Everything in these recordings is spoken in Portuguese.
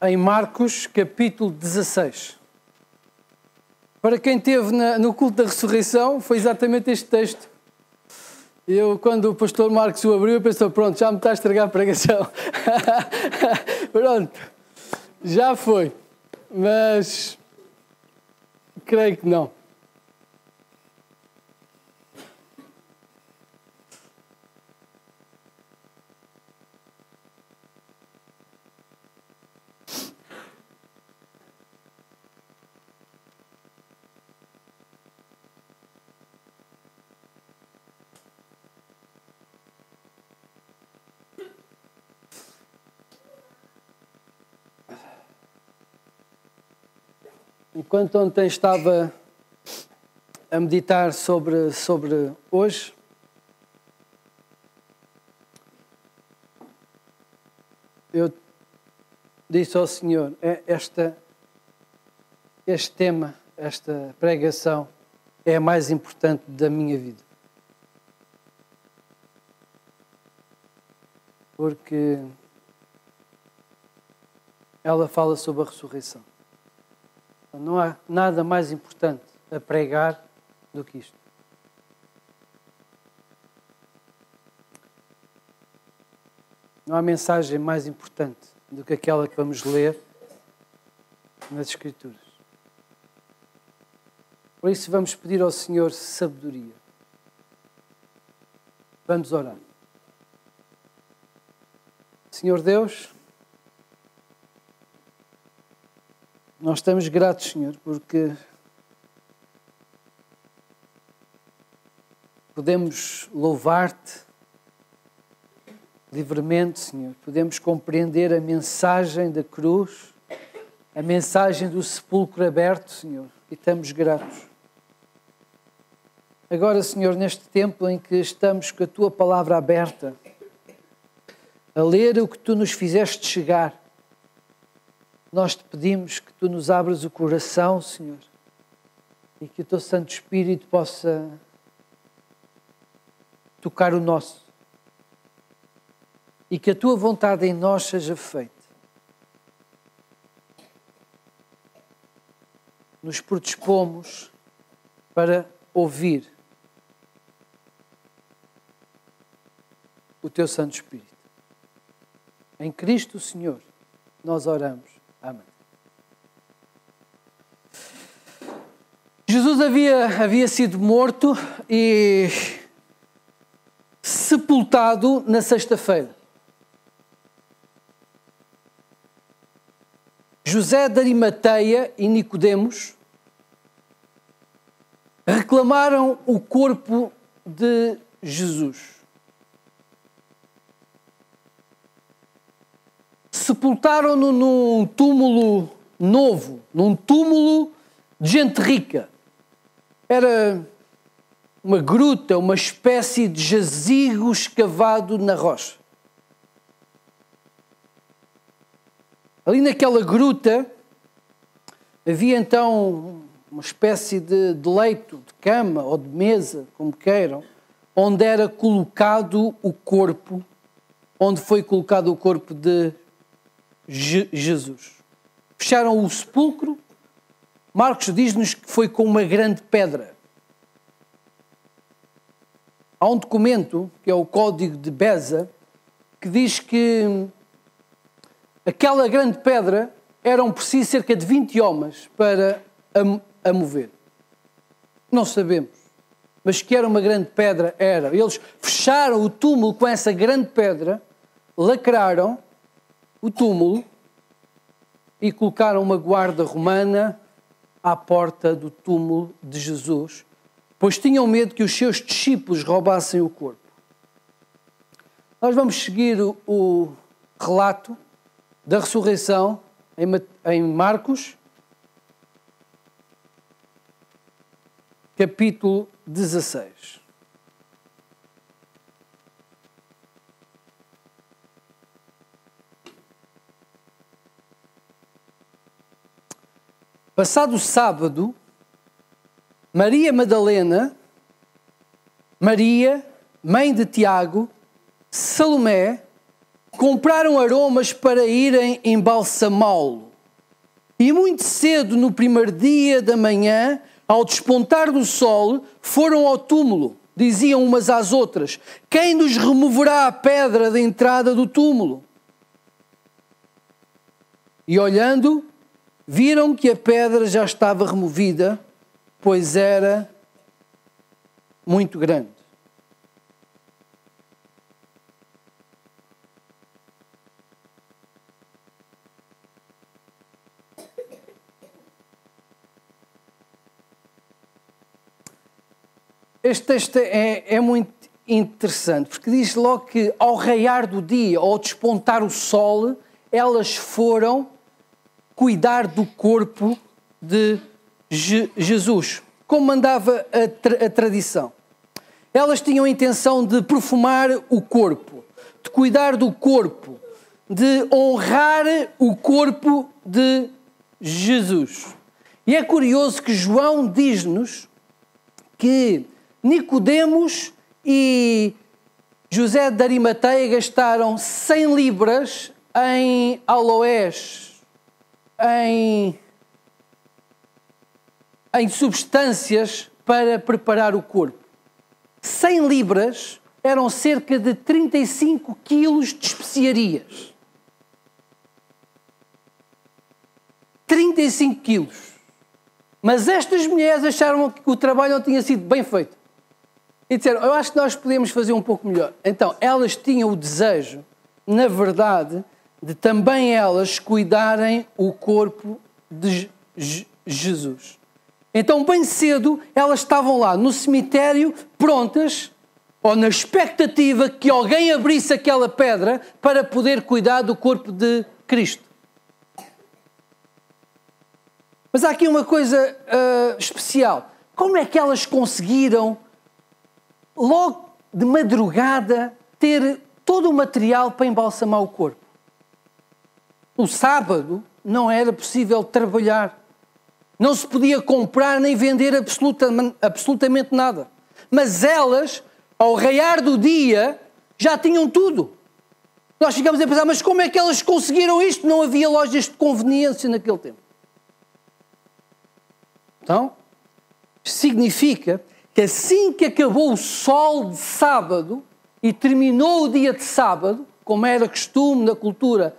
em Marcos, capítulo 16. Para quem esteve no culto da ressurreição, foi exatamente este texto. Quando o pastor Marcos o abriu, eu pensei, pronto, já me está a estragar a pregação. Pronto, já foi. Mas creio que não. Enquanto ontem estava a meditar sobre hoje, eu disse ao Senhor, este tema, esta pregação é a mais importante da minha vida. Porque ela fala sobre a ressurreição. Não há nada mais importante a pregar do que isto. Não há mensagem mais importante do que aquela que vamos ler nas Escrituras. Por isso vamos pedir ao Senhor sabedoria. Vamos orar. Senhor Deus, nós estamos gratos, Senhor, porque podemos louvar-te livremente, Senhor. Podemos compreender a mensagem da cruz, a mensagem do sepulcro aberto, Senhor, e estamos gratos. Agora, Senhor, neste tempo em que estamos com a Tua palavra aberta, a ler o que Tu nos fizeste chegar, nós te pedimos que Tu nos abras o coração, Senhor, e que o Teu Santo Espírito possa tocar o nosso e que a Tua vontade em nós seja feita. Nos predispomos para ouvir o Teu Santo Espírito. Em Cristo, Senhor, nós oramos. Amém. Jesus havia sido morto e sepultado na sexta-feira. José de Arimateia e Nicodemos reclamaram o corpo de Jesus. Sepultaram-no num túmulo novo, num túmulo de gente rica. Era uma gruta, uma espécie de jazigo escavado na rocha. Ali naquela gruta havia então uma espécie de leito, de cama ou de mesa, como queiram, onde era colocado o corpo, onde foi colocado o corpo de Jesus. Fecharam o sepulcro. Marcos diz-nos que foi com uma grande pedra. Há um documento, que é o Código de Beza, que diz que aquela grande pedra eram precisos cerca de 20 homens para a mover. Não sabemos, mas que era uma grande pedra, era. Eles fecharam o túmulo com essa grande pedra, lacraram o túmulo e colocaram uma guarda romana à porta do túmulo de Jesus, pois tinham medo que os seus discípulos roubassem o corpo. Nós vamos seguir o relato da ressurreição em Marcos, capítulo 16. Passado o sábado, Maria Madalena, Maria, mãe de Tiago, Salomé compraram aromas para irem embalsamá-lo. E muito cedo, no primeiro dia da manhã, ao despontar do sol, foram ao túmulo. Diziam umas às outras: quem nos removerá a pedra da entrada do túmulo? E olhando, viram que a pedra já estava removida, pois era muito grande. Este texto é muito interessante, porque diz logo que ao raiar do dia, ao despontar o sol, elas foram cuidar do corpo de Jesus, como mandava a tradição. Elas tinham a intenção de perfumar o corpo, de cuidar do corpo, de honrar o corpo de Jesus. E é curioso que João diz-nos que Nicodemos e José de Arimateia gastaram 100 libras em aloés, em substâncias para preparar o corpo. 100 libras eram cerca de 35 quilos de especiarias. 35 quilos. Mas estas mulheres acharam que o trabalho não tinha sido bem feito. E disseram: eu acho que nós podemos fazer um pouco melhor. Então, elas tinham o desejo, na verdade, de também elas cuidarem o corpo de Jesus. Então, bem cedo, elas estavam lá no cemitério, prontas, ou na expectativa que alguém abrisse aquela pedra para poder cuidar do corpo de Cristo. Mas há aqui uma coisa especial. Como é que elas conseguiram, logo de madrugada, ter todo o material para embalsamar o corpo? No sábado não era possível trabalhar. Não se podia comprar nem vender absolutamente nada. Mas elas, ao raiar do dia, já tinham tudo. Nós ficamos a pensar: mas como é que elas conseguiram isto? Não havia lojas de conveniência naquele tempo. Então, significa que assim que acabou o sol de sábado e terminou o dia de sábado, como era costume na cultura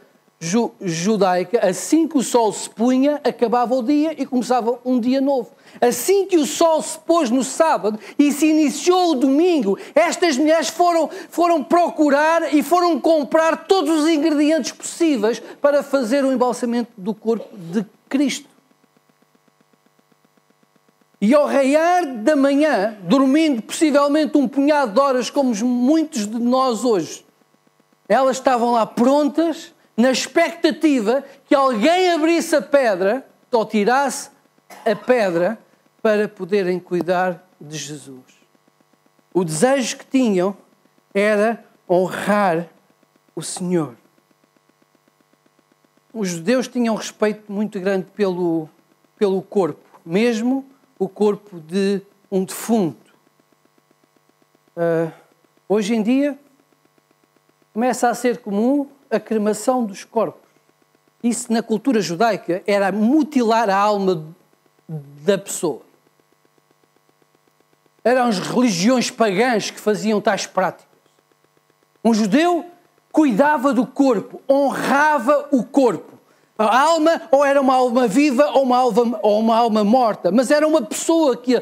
judaica, assim que o sol se punha, acabava o dia e começava um dia novo. Assim que o sol se pôs no sábado e se iniciou o domingo, estas mulheres foram procurar e foram comprar todos os ingredientes possíveis para fazer o embalsamento do corpo de Cristo. E ao raiar da manhã, dormindo possivelmente um punhado de horas, como muitos de nós hoje, elas estavam lá prontas, na expectativa que alguém abrisse a pedra, ou tirasse a pedra, para poderem cuidar de Jesus. O desejo que tinham era honrar o Senhor. Os judeus tinham respeito muito grande pelo corpo, mesmo o corpo de um defunto. Hoje em dia, começa a ser comum a cremação dos corpos. Isso, na cultura judaica, era mutilar a alma da pessoa. Eram as religiões pagãs que faziam tais práticas. Um judeu cuidava do corpo, honrava o corpo. A alma, ou era uma alma viva ou uma alma morta, mas era uma pessoa que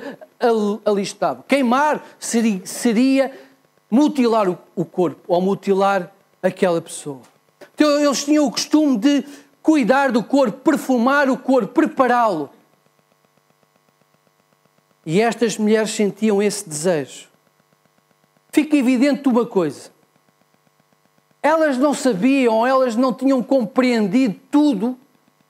ali estava. Queimar seria mutilar o corpo, ou mutilar aquela pessoa. Então, eles tinham o costume de cuidar do corpo, perfumar o corpo, prepará-lo. E estas mulheres sentiam esse desejo. Fica evidente uma coisa: elas não sabiam, elas não tinham compreendido tudo,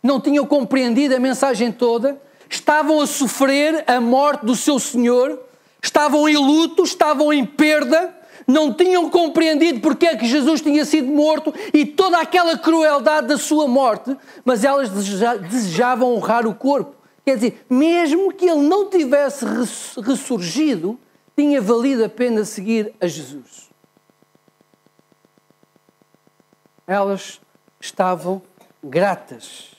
não tinham compreendido a mensagem toda, estavam a sofrer a morte do seu Senhor, estavam em luto, estavam em perda, não tinham compreendido porque é que Jesus tinha sido morto e toda aquela crueldade da sua morte, mas elas desejavam honrar o corpo. Quer dizer, mesmo que ele não tivesse ressurgido, tinha valido a pena seguir a Jesus. elas estavam gratas.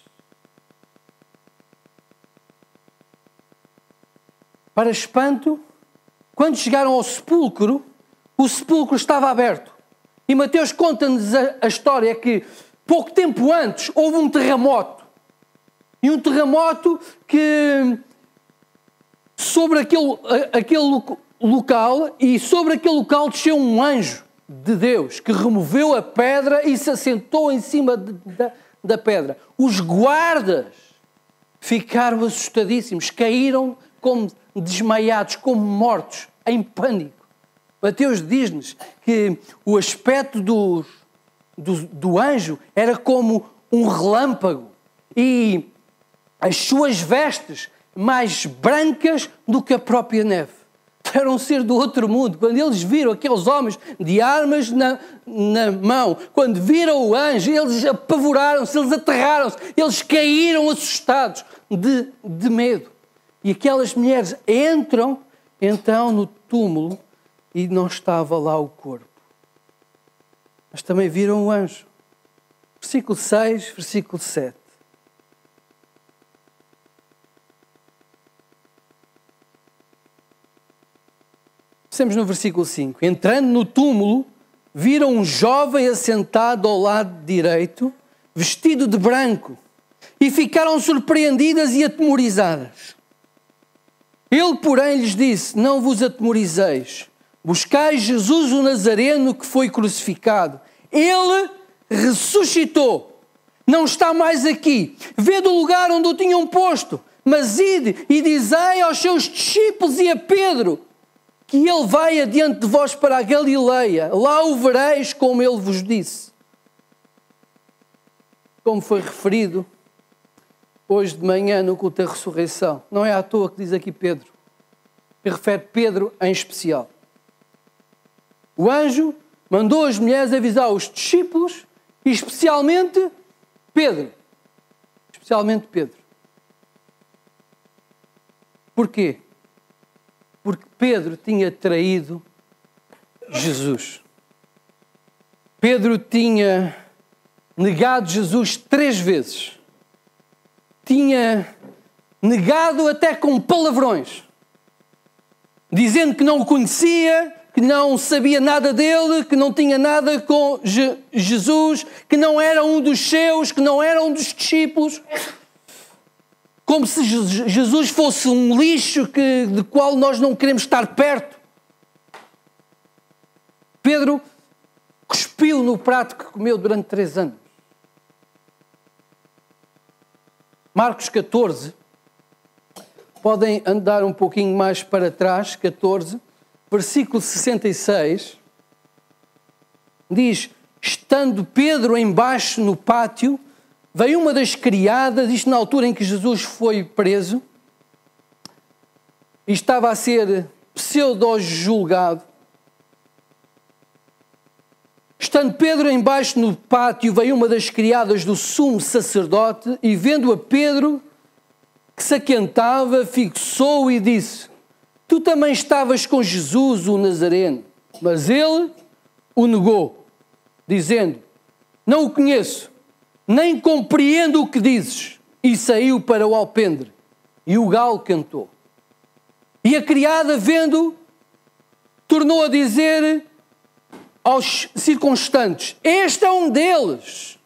Para espanto, quando chegaram ao sepulcro, o sepulcro estava aberto. E Mateus conta-nos a história que, pouco tempo antes, houve um terremoto. E um terremoto que, sobre aquele local, e sobre aquele local desceu um anjo de Deus, que removeu a pedra e se assentou em cima da pedra. Os guardas ficaram assustadíssimos, caíram como desmaiados, como mortos, em pânico. Mateus diz-nos que o aspecto do anjo era como um relâmpago e as suas vestes mais brancas do que a própria neve. Era um ser do outro mundo. Quando eles viram aqueles homens de armas na mão, quando viram o anjo, eles apavoraram-se, eles aterraram-se, eles caíram assustados de medo. E aquelas mulheres entram então no túmulo e não estava lá o corpo. Mas também viram o anjo. Versículo 6, versículo 7. Estamos no versículo 5. Entrando no túmulo, viram um jovem assentado ao lado direito, vestido de branco, e ficaram surpreendidas e atemorizadas. Ele, porém, lhes disse: não vos atemorizeis. Buscai Jesus o Nazareno que foi crucificado. Ele ressuscitou. Não está mais aqui. Vede o lugar onde o tinham posto. Mas ide e dizei aos seus discípulos e a Pedro que ele vai adiante de vós para a Galileia. Lá o vereis como ele vos disse. Como foi referido hoje de manhã no culto da ressurreição. Não é à toa que diz aqui Pedro. Que refere Pedro em especial. O anjo mandou as mulheres avisar os discípulos e especialmente Pedro. Especialmente Pedro. Porquê? Porque Pedro tinha traído Jesus. Pedro tinha negado Jesus 3 vezes. Tinha negado até com palavrões, dizendo que não o conhecia, que não sabia nada dele, que não tinha nada com Jesus, que não era um dos seus, que não era um dos discípulos, como se Jesus fosse um lixo de qual nós não queremos estar perto. Pedro cuspiu no prato que comeu durante 3 anos. Marcos 14, podem andar um pouquinho mais para trás, 14, versículo 66, diz: estando Pedro embaixo no pátio, veio uma das criadas, isto na altura em que Jesus foi preso, e estava a ser pseudo-julgado. Estando Pedro embaixo no pátio, veio uma das criadas do sumo sacerdote e, vendo a Pedro que se aquentava, fixou e disse: tu também estavas com Jesus, o Nazareno. Mas ele o negou, dizendo: não o conheço, nem compreendo o que dizes. E saiu para o alpendre, e o galo cantou. E a criada, vendo, tornou a dizer aos circunstantes: este é um deles.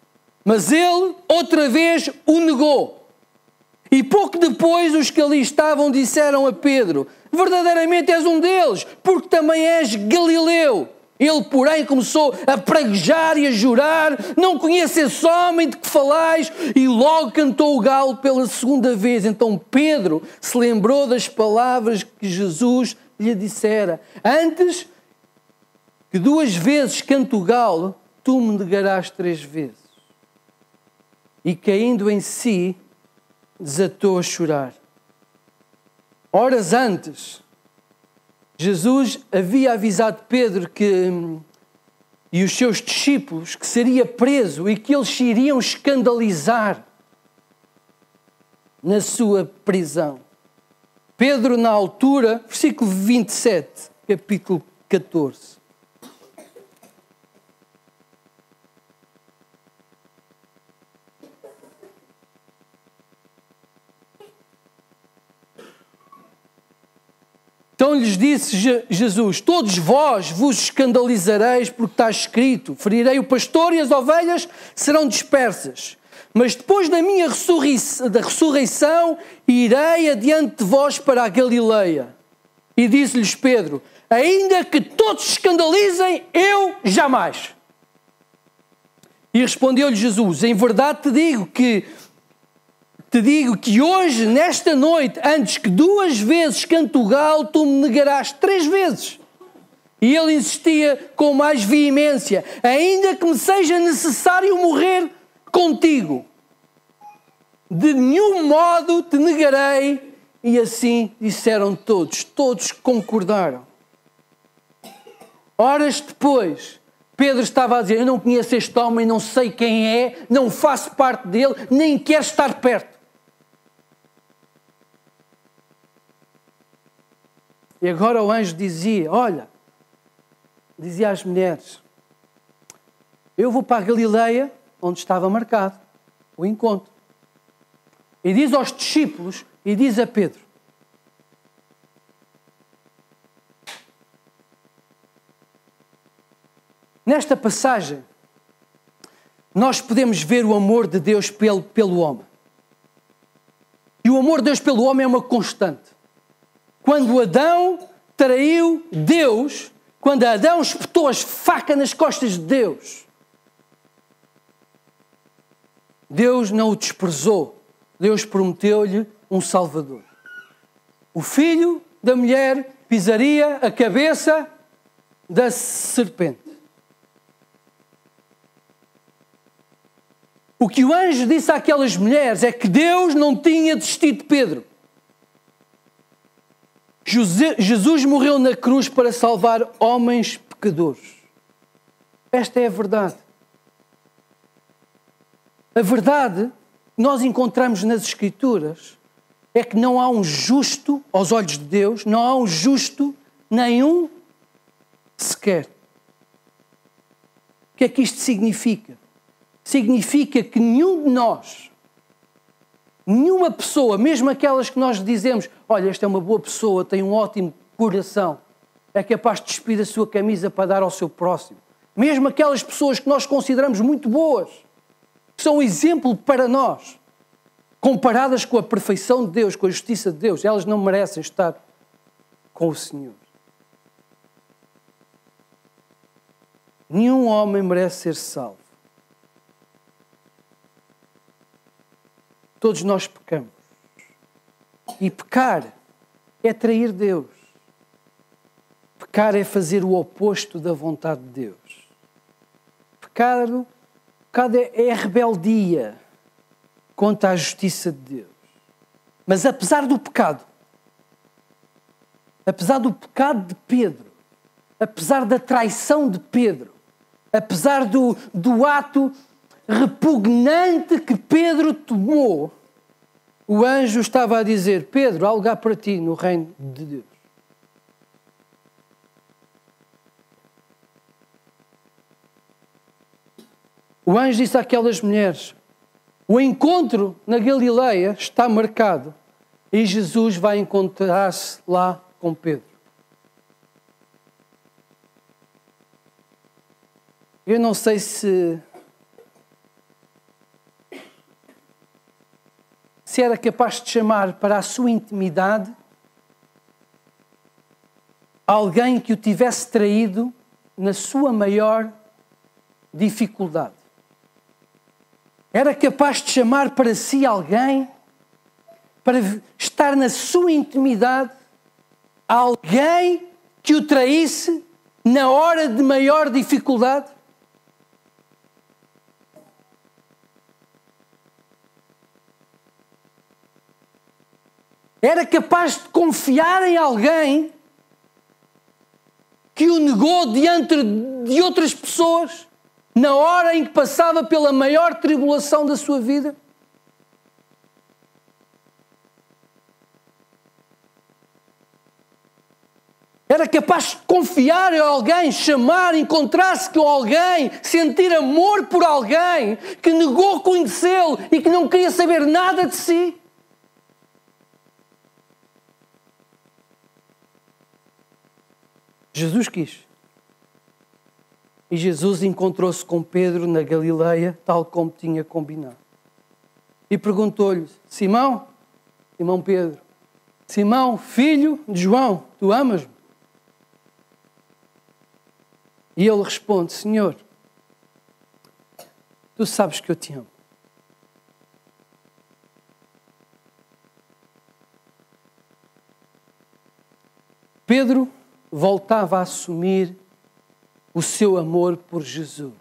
Mas ele, outra vez, o negou. E pouco depois, os que ali estavam disseram a Pedro: verdadeiramente és um deles, porque também és galileu. Ele, porém, começou a praguejar e a jurar: não conheço esse homem de que falais. E logo cantou o galo pela 2ª vez. Então Pedro se lembrou das palavras que Jesus lhe dissera: antes que 2 vezes cante o galo, tu me negarás 3 vezes. E caindo em si, desatou a chorar. Horas antes, Jesus havia avisado Pedro e os seus discípulos que seria preso e que eles se iriam escandalizar na sua prisão. Pedro, na altura, versículo 27, capítulo 14. Então lhes disse Jesus: todos vós vos escandalizareis, porque está escrito: ferirei o pastor e as ovelhas serão dispersas. Mas depois da minha ressurreição, irei adiante de vós para a Galileia. E disse-lhes Pedro: ainda que todos se escandalizem, eu jamais. E respondeu-lhe Jesus: em verdade te digo que hoje, nesta noite, antes que 2 vezes cante o galo, tu me negarás 3 vezes. E ele insistia com mais veemência: ainda que me seja necessário morrer contigo, de nenhum modo te negarei. E assim disseram todos concordaram. Horas depois, Pedro estava a dizer: eu não conheço este homem, não sei quem é, não faço parte dele, nem quero estar perto. E agora o anjo dizia às mulheres: eu vou para a Galileia, onde estava marcado o encontro. E diz aos discípulos, e diz a Pedro: nesta passagem, nós podemos ver o amor de Deus pelo homem. E o amor de Deus pelo homem é uma constante. Quando Adão traiu Deus, quando Adão espetou as facas nas costas de Deus, Deus não o desprezou. Deus prometeu-lhe um Salvador. O filho da mulher pisaria a cabeça da serpente. O que o anjo disse àquelas mulheres é que Deus não tinha desistido de Pedro. Jesus morreu na cruz para salvar homens pecadores. Esta é a verdade. A verdade que nós encontramos nas Escrituras é que não há um justo, aos olhos de Deus, não há um justo nenhum sequer. O que é que isto significa? Significa que nenhum de nós, nenhuma pessoa, mesmo aquelas que nós dizemos: olha, esta é uma boa pessoa, tem um ótimo coração, é capaz de despir a sua camisa para dar ao seu próximo. Mesmo aquelas pessoas que nós consideramos muito boas, que são um exemplo para nós, comparadas com a perfeição de Deus, com a justiça de Deus, elas não merecem estar com o Senhor. Nenhum homem merece ser salvo. Todos nós pecamos. E pecar é trair Deus. Pecar é fazer o oposto da vontade de Deus. Pecado é rebeldia contra a justiça de Deus. Mas apesar do pecado de Pedro, apesar da traição de Pedro, apesar do ato repugnante que Pedro tomou, o anjo estava a dizer: Pedro, há lugar para ti no reino de Deus. O anjo disse àquelas mulheres: o encontro na Galileia está marcado e Jesus vai encontrar-se lá com Pedro. Eu não sei se era capaz de chamar para a sua intimidade alguém que o tivesse traído na sua maior dificuldade. Era capaz de chamar para si alguém para estar na sua intimidade, alguém que o traísse na hora de maior dificuldade? Era capaz de confiar em alguém que o negou diante de outras pessoas na hora em que passava pela maior tribulação da sua vida? Era capaz de confiar em alguém, chamar, encontrar-se com alguém, sentir amor por alguém que negou conhecê-lo e que não queria saber nada de si? Jesus quis. E Jesus encontrou-se com Pedro na Galileia, tal como tinha combinado. E perguntou-lhe: Simão Pedro, Simão, filho de João, tu amas-me? E ele responde: Senhor, tu sabes que eu te amo. Pedro voltava a assumir o seu amor por Jesus.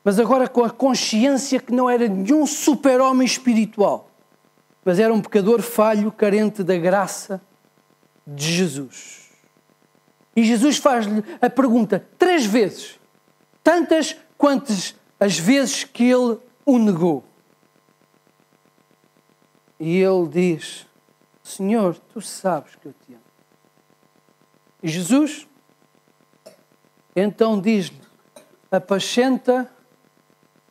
Mas agora com a consciência que não era nenhum super-homem espiritual, mas era um pecador falho, carente da graça de Jesus. E Jesus faz-lhe a pergunta 3 vezes, tantas quantas as vezes que ele o negou. E ele diz: Senhor, tu sabes que eu te amo. E Jesus então diz-lhe: apacenta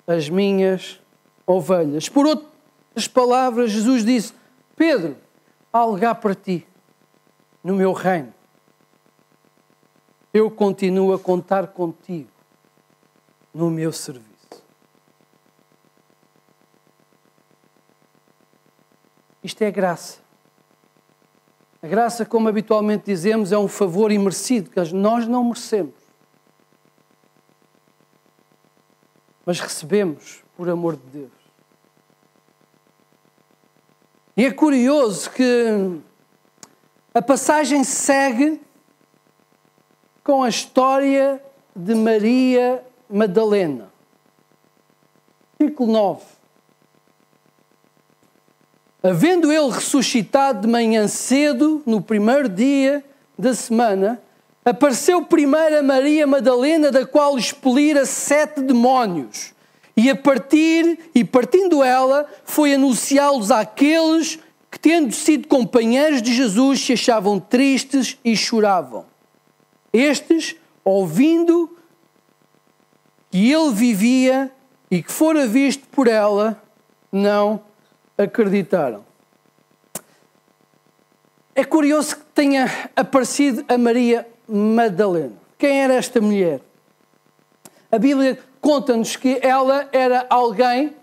as minhas ovelhas. Por outras palavras, Jesus disse: Pedro, há lugar para ti no meu reino. Eu continuo a contar contigo no meu serviço. Isto é graça. A graça, como habitualmente dizemos, é um favor imerecido, que nós não merecemos. Mas recebemos por amor de Deus. E é curioso que a passagem segue com a história de Maria Madalena. Versículo 9. Havendo ele ressuscitado de manhã cedo, no primeiro dia da semana, apareceu primeiro a Maria Madalena, da qual expelira 7 demónios. E partindo ela, foi anunciá-los àqueles que, tendo sido companheiros de Jesus, se achavam tristes e choravam. Estes, ouvindo que ele vivia e que fora visto por ela, não acreditaram. É curioso que tenha aparecido a Maria Madalena. Quem era esta mulher? A Bíblia conta-nos que ela era alguém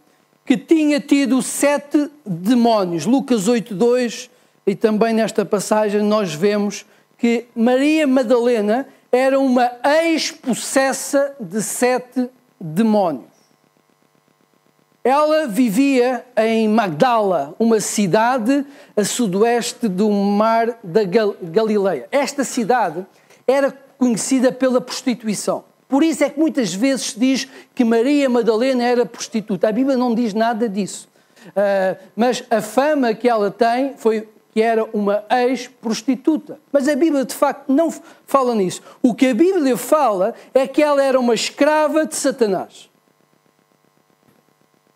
que tinha tido 7 demónios. Lucas 8:2, e também nesta passagem nós vemos que Maria Madalena era uma ex-possessa de 7 demónios. Ela vivia em Magdala, uma cidade a sudoeste do mar da Galileia. Esta cidade era conhecida pela prostituição. Por isso é que muitas vezes se diz que Maria Madalena era prostituta. A Bíblia não diz nada disso. Mas a fama que ela tem foi que era uma ex-prostituta. Mas a Bíblia de facto não fala nisso. O que a Bíblia fala é que ela era uma escrava de Satanás.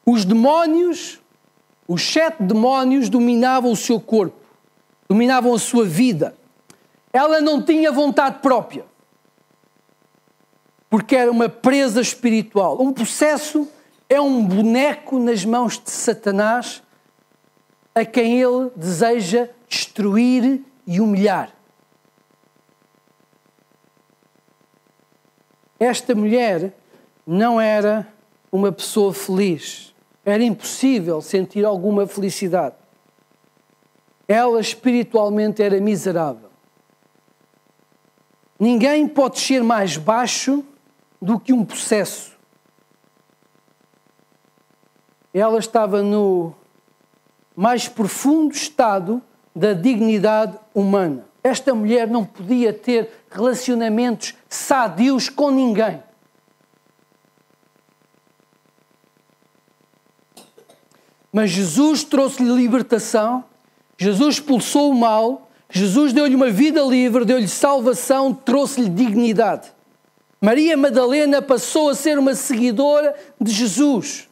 Os demónios, os 7 demónios dominavam o seu corpo, dominavam a sua vida. Ela não tinha vontade própria, porque era uma presa espiritual. Um possesso é um boneco nas mãos de Satanás, a quem ele deseja destruir e humilhar. Esta mulher não era uma pessoa feliz. Era impossível sentir alguma felicidade. Ela espiritualmente era miserável. Ninguém pode ser mais baixo do que um possesso. Ela estava no mais profundo estado da dignidade humana. Esta mulher não podia ter relacionamentos sadios com ninguém. Mas Jesus trouxe-lhe libertação, Jesus expulsou o mal, Jesus deu-lhe uma vida livre, deu-lhe salvação, trouxe-lhe dignidade. Maria Madalena passou a ser uma seguidora de Jesus.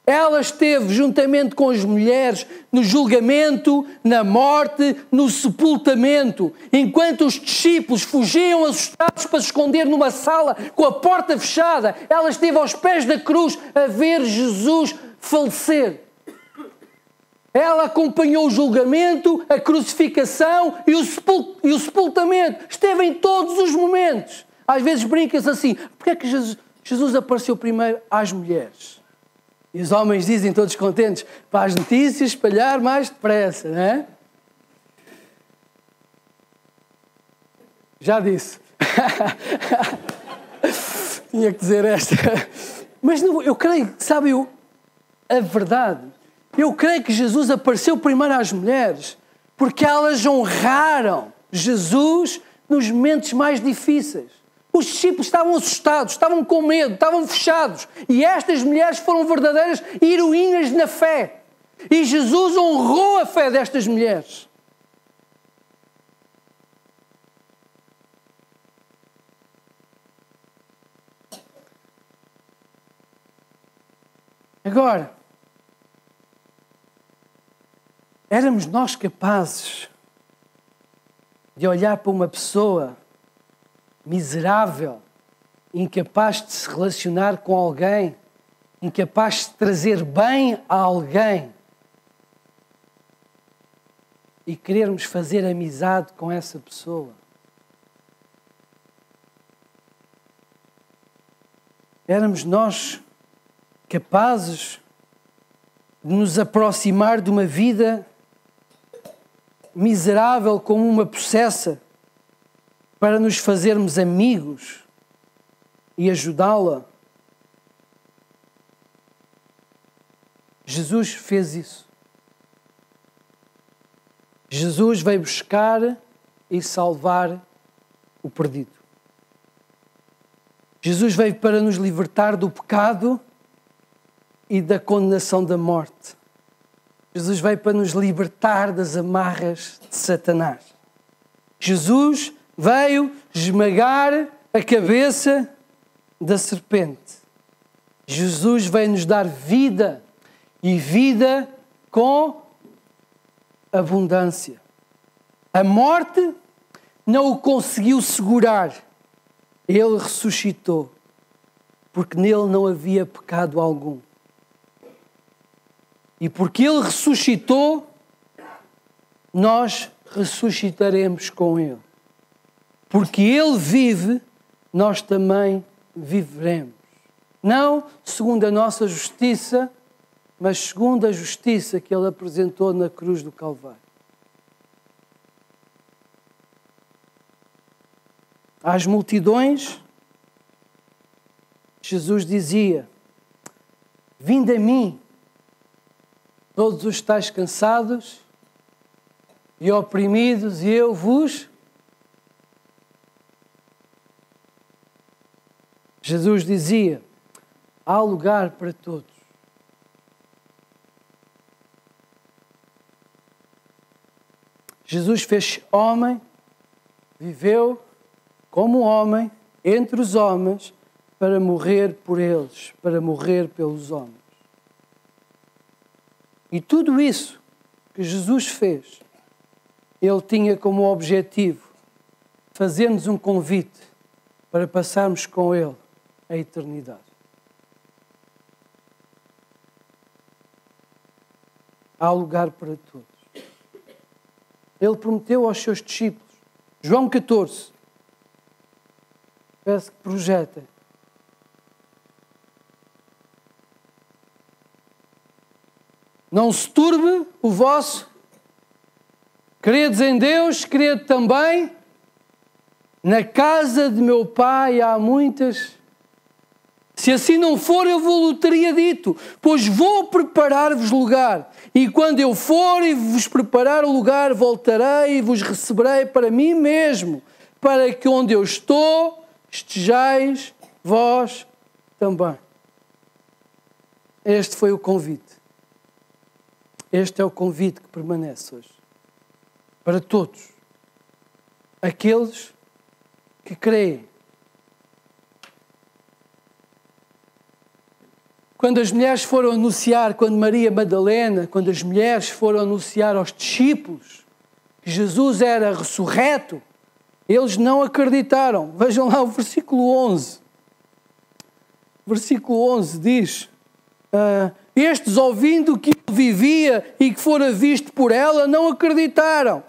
Ela esteve juntamente com as mulheres no julgamento, na morte, no sepultamento. Enquanto os discípulos fugiam assustados para se esconder numa sala com a porta fechada, ela esteve aos pés da cruz a ver Jesus falecer. Ela acompanhou o julgamento, a crucificação e o sepultamento. Esteve em todos os momentos. Às vezes brinca-se assim, porque é que Jesus apareceu primeiro às mulheres? E os homens dizem, todos contentes, para as notícias espalhar mais depressa, não é? Já disse. Tinha que dizer esta. Mas não, eu creio, sabe, a verdade, eu creio que Jesus apareceu primeiro às mulheres porque elas honraram Jesus nos momentos mais difíceis. Os discípulos estavam assustados, estavam com medo, estavam fechados. E estas mulheres foram verdadeiras heroínas na fé. E Jesus honrou a fé destas mulheres. Agora, éramos nós capazes de olhar para uma pessoa miserável, incapaz de se relacionar com alguém, incapaz de trazer bem a alguém e querermos fazer amizade com essa pessoa? Éramos nós capazes de nos aproximar de uma vida miserável como uma possessa para nos fazermos amigos e ajudá-la? Jesus fez isso. Jesus veio buscar e salvar o perdido. Jesus veio para nos libertar do pecado e da condenação da morte. Jesus veio para nos libertar das amarras de Satanás. Jesus veio esmagar a cabeça da serpente. Jesus veio nos dar vida e vida com abundância. A morte não o conseguiu segurar. Ele ressuscitou, porque nele não havia pecado algum. E porque Ele ressuscitou, nós ressuscitaremos com Ele. Porque Ele vive, nós também viveremos. Não segundo a nossa justiça, mas segundo a justiça que Ele apresentou na cruz do Calvário. Às multidões, Jesus dizia: vinde a mim, todos os que estáis cansados e oprimidos, e eu vos... Jesus dizia: há lugar para todos. Jesus fez homem, viveu como homem entre os homens para morrer por eles, para morrer pelos homens. E tudo isso que Jesus fez, Ele tinha como objetivo fazer-nos um convite para passarmos com Ele a eternidade. Há lugar para todos. Ele prometeu aos seus discípulos, João 14, peço que projetem. Não se turbe o vosso. Credes em Deus, crede também. Na casa de meu Pai há muitas. Se assim não for, eu vou-lhe teria dito, pois vou preparar-vos lugar. E quando eu for e vos preparar o lugar, voltarei e vos receberei para mim mesmo, para que onde eu estou, estejais vós também. Este foi o convite. Este é o convite que permanece hoje. Para todos. Aqueles que creem. Quando as mulheres foram anunciar, quando Maria Madalena, quando as mulheres foram anunciar aos discípulos que Jesus era ressurreto, eles não acreditaram. Vejam lá o versículo 11. O versículo 11 diz: Estes, ouvindo que ele vivia e que fora visto por ela, não acreditaram.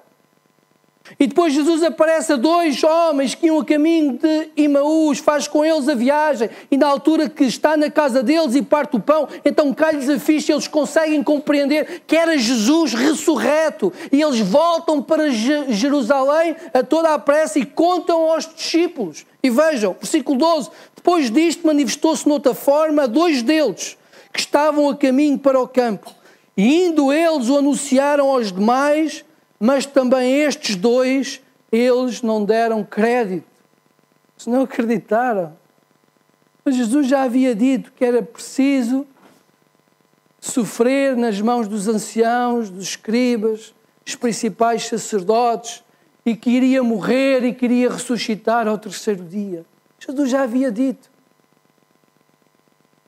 E depois Jesus aparece a 2 homens que iam a caminho de Imaús, faz com eles a viagem, e na altura que está na casa deles e parte o pão, então cai-lhes a ficha, eles conseguem compreender que era Jesus ressurreto, e eles voltam para Jerusalém a toda a pressa e contam aos discípulos. E vejam, versículo 12, depois disto manifestou-se noutra forma a 2 deles, que estavam a caminho para o campo, e indo eles o anunciaram aos demais, mas também estes 2, eles não deram crédito. Eles não acreditaram. Mas Jesus já havia dito que era preciso sofrer nas mãos dos anciãos, dos escribas, dos principais sacerdotes, e que iria morrer e que iria ressuscitar ao 3º dia. Jesus já havia dito.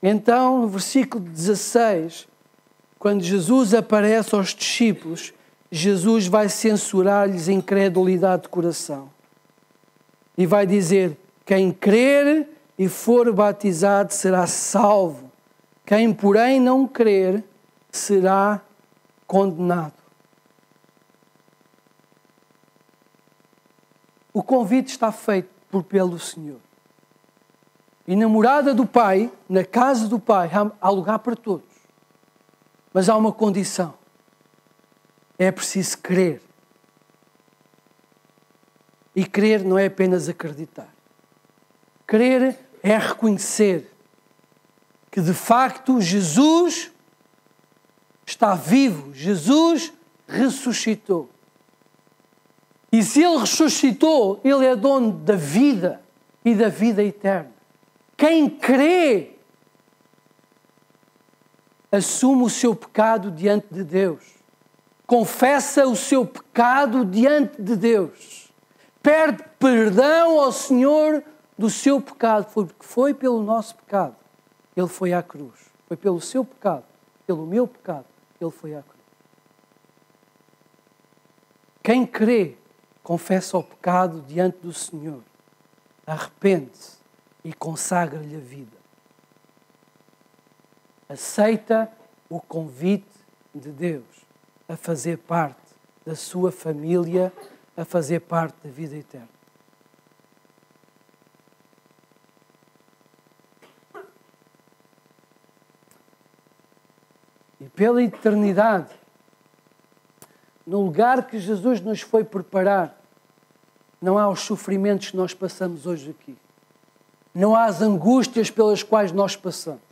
Então, no versículo 16, quando Jesus aparece aos discípulos, Jesus vai censurar-lhes a incredulidade de coração. E vai dizer, quem crer e for batizado será salvo. Quem, porém, não crer será condenado. O convite está feito pelo Senhor. E na morada do Pai, na casa do Pai, há lugar para todos. Mas há uma condição. É preciso crer. E crer não é apenas acreditar. Crer é reconhecer que de facto Jesus está vivo. Jesus ressuscitou. E se Ele ressuscitou, Ele é dono da vida e da vida eterna. Quem crê assume o seu pecado diante de Deus. Confessa o seu pecado diante de Deus. Pede perdão ao Senhor do seu pecado, porque foi pelo nosso pecado. Ele foi à cruz. Foi pelo seu pecado, pelo meu pecado, Ele foi à cruz. Quem crê, confessa o pecado diante do Senhor, arrepende-se e consagra-lhe a vida. Aceita o convite de Deus a fazer parte da sua família, a fazer parte da vida eterna. E pela eternidade, no lugar que Jesus nos foi preparar, não há os sofrimentos que nós passamos hoje aqui. Não há as angústias pelas quais nós passamos.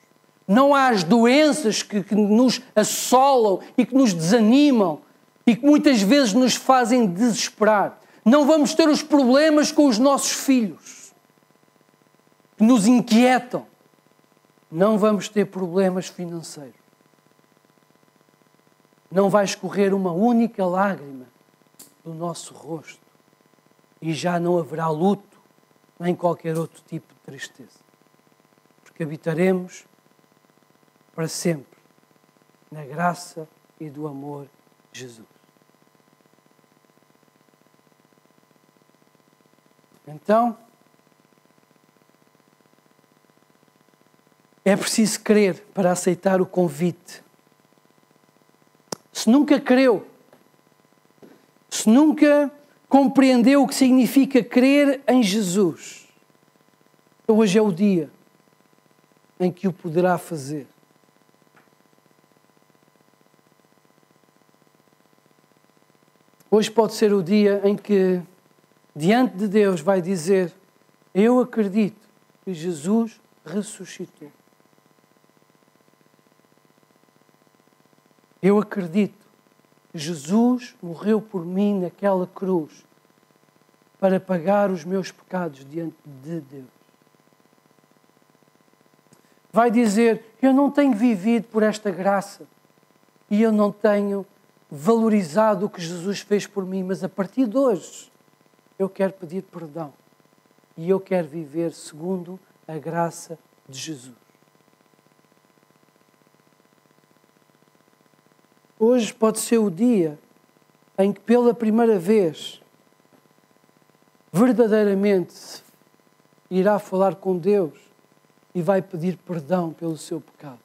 Não há as doenças que nos assolam e que nos desanimam e que muitas vezes nos fazem desesperar. Não vamos ter os problemas com os nossos filhos, que nos inquietam. Não vamos ter problemas financeiros. Não vai escorrer uma única lágrima do nosso rosto. E já não haverá luto, nem qualquer outro tipo de tristeza. Porque habitaremos para sempre na graça e do amor de Jesus. Então, é preciso crer para aceitar o convite. Se nunca creu, se nunca compreendeu o que significa crer em Jesus, hoje é o dia em que o poderá fazer. Hoje pode ser o dia em que, diante de Deus, vai dizer: eu acredito que Jesus ressuscitou. Eu acredito que Jesus morreu por mim naquela cruz para pagar os meus pecados diante de Deus. Vai dizer: eu não tenho vivido por esta graça e eu não tenho valorizado o que Jesus fez por mim, mas a partir de hoje eu quero pedir perdão e eu quero viver segundo a graça de Jesus. Hoje pode ser o dia em que pela primeira vez verdadeiramente irá falar com Deus e vai pedir perdão pelo seu pecado.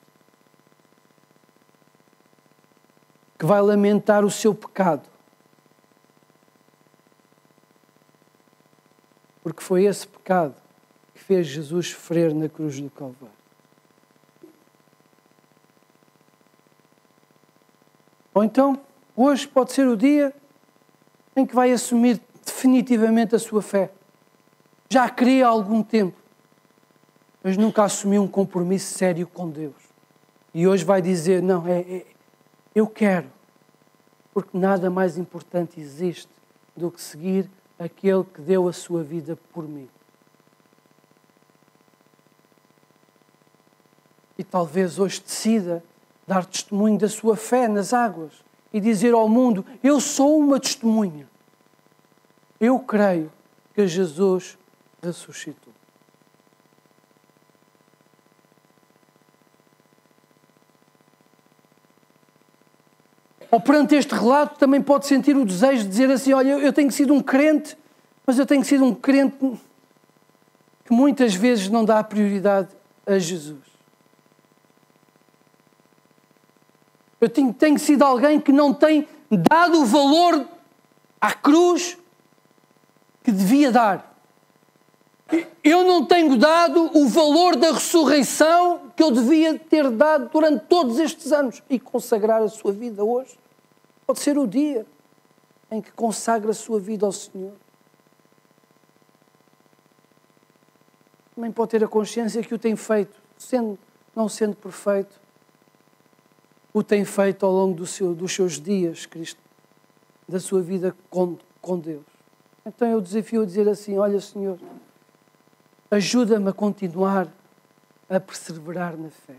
que vai lamentar o seu pecado. Porque foi esse pecado que fez Jesus sofrer na cruz do Calvário. Ou então, hoje pode ser o dia em que vai assumir definitivamente a sua fé. Já a queria há algum tempo, mas nunca assumiu um compromisso sério com Deus. E hoje vai dizer, não, eu quero, porque nada mais importante existe do que seguir aquele que deu a sua vida por mim. E talvez hoje decida dar testemunho da sua fé nas águas e dizer ao mundo, eu sou uma testemunha. Eu creio que Jesus ressuscitou. Ou perante este relato também pode sentir o desejo de dizer assim, olha, eu tenho sido um crente, mas eu tenho sido um crente que muitas vezes não dá prioridade a Jesus. Eu tenho sido alguém que não tem dado o valor à cruz que devia dar. Eu não tenho dado o valor da ressurreição que eu devia ter dado durante todos estes anos. E consagrar a sua vida hoje pode ser o dia em que consagra a sua vida ao Senhor. Também pode ter a consciência que o tem feito, não sendo perfeito, o tem feito ao longo dos seus dias, Cristo, da sua vida com Deus. Então eu desafio a dizer assim, olha Senhor, ajuda-me a continuar a perseverar na fé.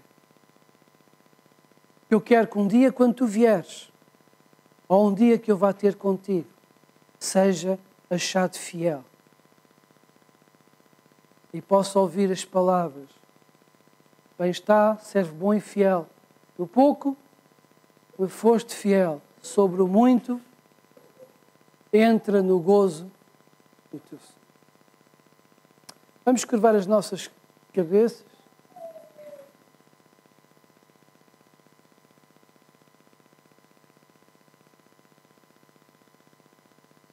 Eu quero que um dia, quando tu vieres, ou um dia que eu vá ter contigo, seja achado fiel. E possa ouvir as palavras. Bem está, servo bom e fiel. No pouco, me foste fiel. Sobre o muito, entra no gozo do teu Senhor. Vamos curvar as nossas cabeças.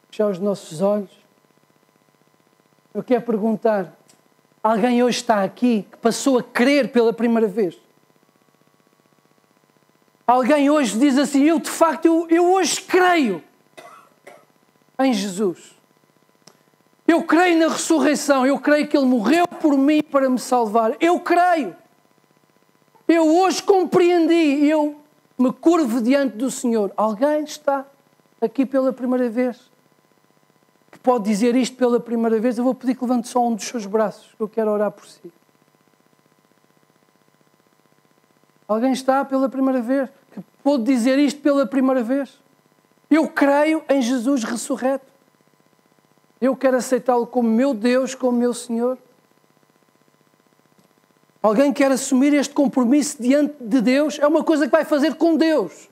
Fechar os nossos olhos. Eu quero perguntar, alguém hoje está aqui que passou a crer pela primeira vez? Alguém hoje diz assim, eu de facto, eu hoje creio em Jesus. Eu creio na ressurreição, eu creio que Ele morreu por mim para me salvar. Eu creio. Eu hoje compreendi, eu me curvo diante do Senhor. Alguém está aqui pela primeira vez? Que pode dizer isto pela primeira vez? Eu vou pedir que levante só um dos seus braços, que eu quero orar por si. Alguém está pela primeira vez? Que pode dizer isto pela primeira vez? Eu creio em Jesus ressurreto. Eu quero aceitá-lo como meu Deus, como meu Senhor. Alguém quer assumir este compromisso diante de Deus? É uma coisa que vai fazer com Deus.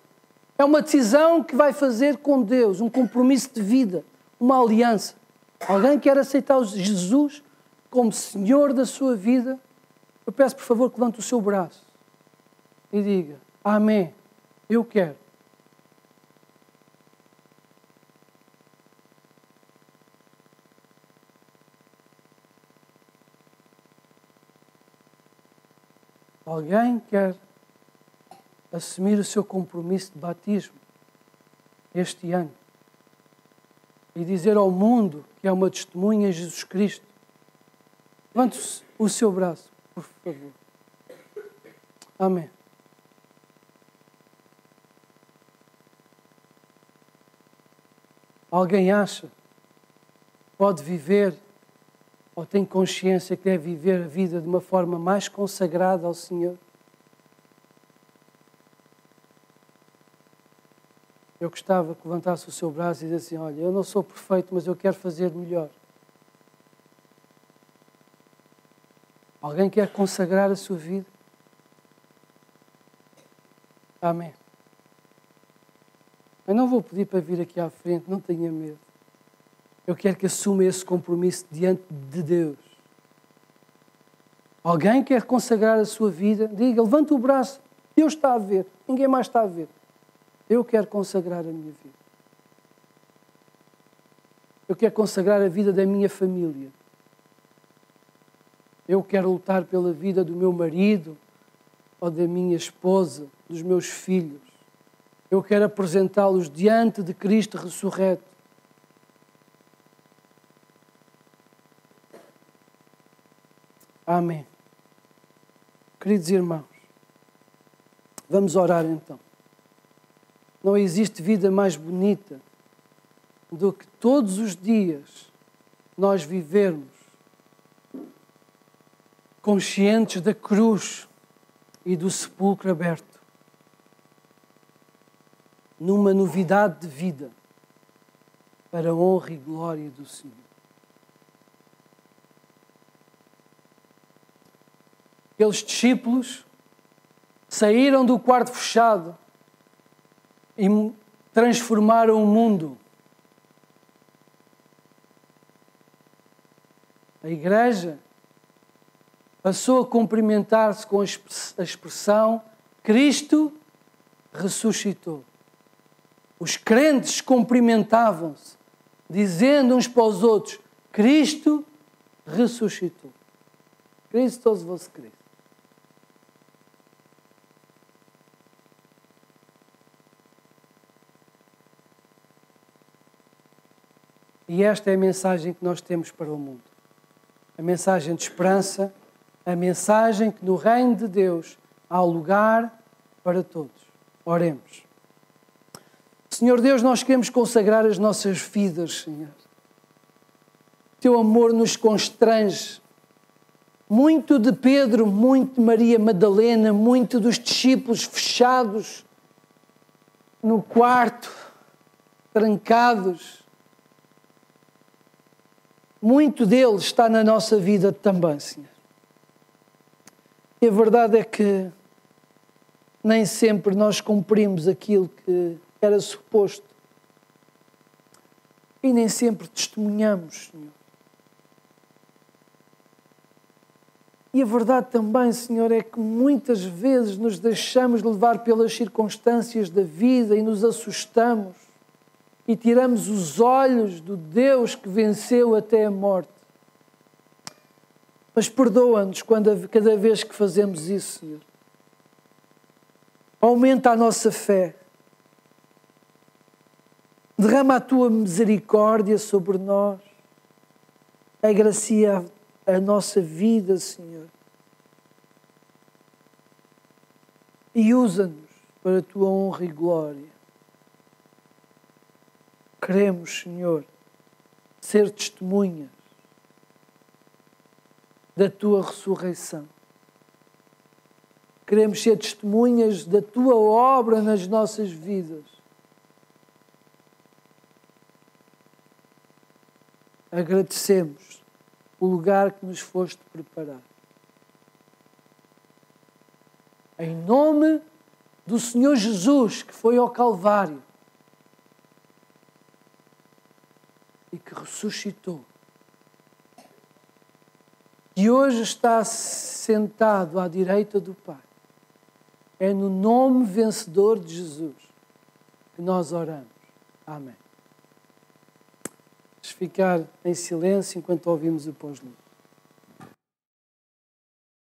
É uma decisão que vai fazer com Deus. Um compromisso de vida. Uma aliança. Alguém quer aceitar Jesus como Senhor da sua vida? Eu peço, por favor, que levante o seu braço e diga, amém, eu quero. Alguém quer assumir o seu compromisso de batismo este ano e dizer ao mundo que é uma testemunha em Jesus Cristo? Levante o seu braço, por favor. Amém. Alguém acha que pode viver ou tem consciência que deve viver a vida de uma forma mais consagrada ao Senhor? Eu gostava que levantasse o seu braço e dissesse assim, olha, eu não sou perfeito, mas eu quero fazer melhor. Alguém quer consagrar a sua vida? Amém. Eu não vou pedir para vir aqui à frente, não tenha medo. Eu quero que assuma esse compromisso diante de Deus. Alguém quer consagrar a sua vida? Diga, levanta o braço. Deus está a ver, ninguém mais está a ver. Eu quero consagrar a minha vida. Eu quero consagrar a vida da minha família. Eu quero lutar pela vida do meu marido ou da minha esposa, dos meus filhos. Eu quero apresentá-los diante de Cristo ressurreto. Amém. Queridos irmãos, vamos orar então. Não existe vida mais bonita do que todos os dias nós vivermos conscientes da cruz e do sepulcro aberto, numa novidade de vida, para a honra e glória do Senhor. Aqueles discípulos saíram do quarto fechado e transformaram o mundo. A igreja passou a cumprimentar-se com a expressão Cristo ressuscitou. Os crentes cumprimentavam-se, dizendo uns para os outros, Cristo ressuscitou. Christos vos Christ. E esta é a mensagem que nós temos para o mundo. A mensagem de esperança, a mensagem que no reino de Deus há lugar para todos. Oremos. Senhor Deus, nós queremos consagrar as nossas vidas, Senhor. Teu amor nos constrange. Muito de Pedro, muito de Maria Madalena, muito dos discípulos fechados no quarto, trancados. Muito deles está na nossa vida também, Senhor. E a verdade é que nem sempre nós cumprimos aquilo que era suposto. E nem sempre testemunhamos, Senhor. E a verdade também, Senhor, é que muitas vezes nos deixamos levar pelas circunstâncias da vida e nos assustamos e tiramos os olhos do Deus que venceu até a morte. Mas perdoa-nos cada vez que fazemos isso, Senhor. Aumenta a nossa fé. Derrama a Tua misericórdia sobre nós. Agracia a nossa vida, Senhor. E usa-nos para a Tua honra e glória. Queremos, Senhor, ser testemunhas da Tua ressurreição. Queremos ser testemunhas da Tua obra nas nossas vidas. Agradecemos o lugar que nos foste preparar. Em nome do Senhor Jesus, que foi ao Calvário e que ressuscitou, e hoje está sentado à direita do Pai. É no nome vencedor de Jesus que nós oramos. Amém. Vamos ficar em silêncio enquanto ouvimos o pós-luz.